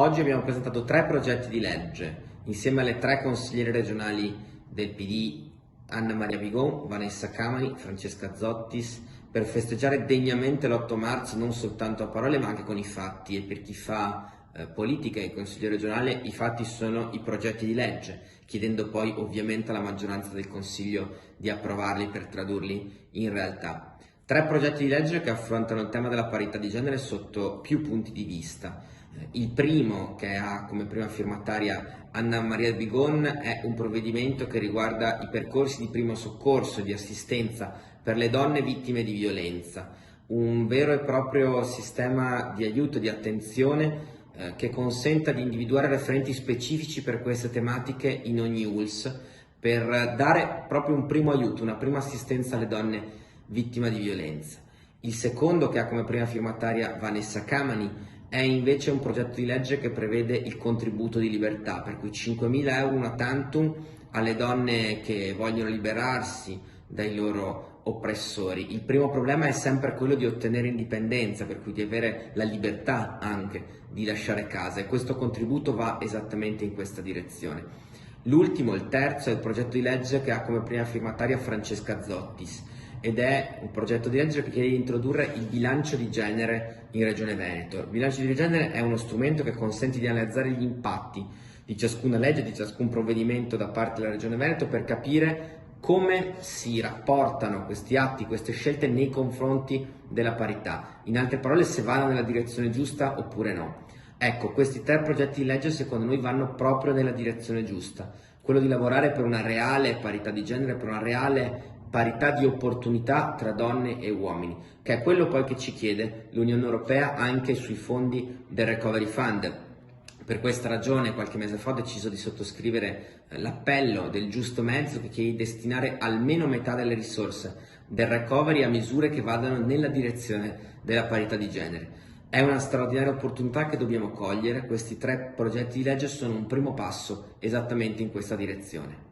Oggi abbiamo presentato 3 progetti di legge insieme alle 3 consigliere regionali del PD, Anna Maria Bigon, Vanessa Camani, Francesca Zottis, per festeggiare degnamente l'8 marzo non soltanto a parole ma anche con i fatti, e per chi fa politica e consiglio regionale i fatti sono i progetti di legge, chiedendo poi ovviamente alla maggioranza del Consiglio di approvarli per tradurli in realtà. 3 progetti di legge che affrontano il tema della parità di genere sotto più punti di vista. Il primo, che ha come prima firmataria Anna Maria Bigon, è un provvedimento che riguarda i percorsi di primo soccorso e di assistenza per le donne vittime di violenza, un vero e proprio sistema di aiuto e di attenzione che consenta di individuare referenti specifici per queste tematiche in ogni ULSS, per dare proprio un primo aiuto, una prima assistenza alle donne vittime di violenza. Il secondo, che ha come prima firmataria Vanessa Camani, è invece un progetto di legge che prevede il contributo di libertà, per cui 5.000 euro una tantum alle donne che vogliono liberarsi dai loro oppressori. Il primo problema è sempre quello di ottenere indipendenza, per cui di avere la libertà anche di lasciare casa, e questo contributo va esattamente in questa direzione. L'ultimo, il terzo, è il progetto di legge che ha come prima firmataria Francesca Zottis, ed è un progetto di legge che chiede di introdurre il bilancio di genere in Regione Veneto. Il bilancio di genere è uno strumento che consente di analizzare gli impatti di ciascuna legge, di ciascun provvedimento da parte della Regione Veneto, per capire come si rapportano questi atti, queste scelte nei confronti della parità. In altre parole, se vanno nella direzione giusta oppure no. Ecco, questi 3 progetti di legge secondo noi vanno proprio nella direzione giusta, quello di lavorare per una reale parità di genere, per una reale parità di opportunità tra donne e uomini, che è quello poi che ci chiede l'Unione Europea anche sui fondi del Recovery Fund. Per questa ragione qualche mese fa ho deciso di sottoscrivere l'appello del giusto mezzo, che chiede di destinare almeno metà delle risorse del recovery a misure che vadano nella direzione della parità di genere. È una straordinaria opportunità che dobbiamo cogliere. Questi 3 progetti di legge sono un primo passo esattamente in questa direzione.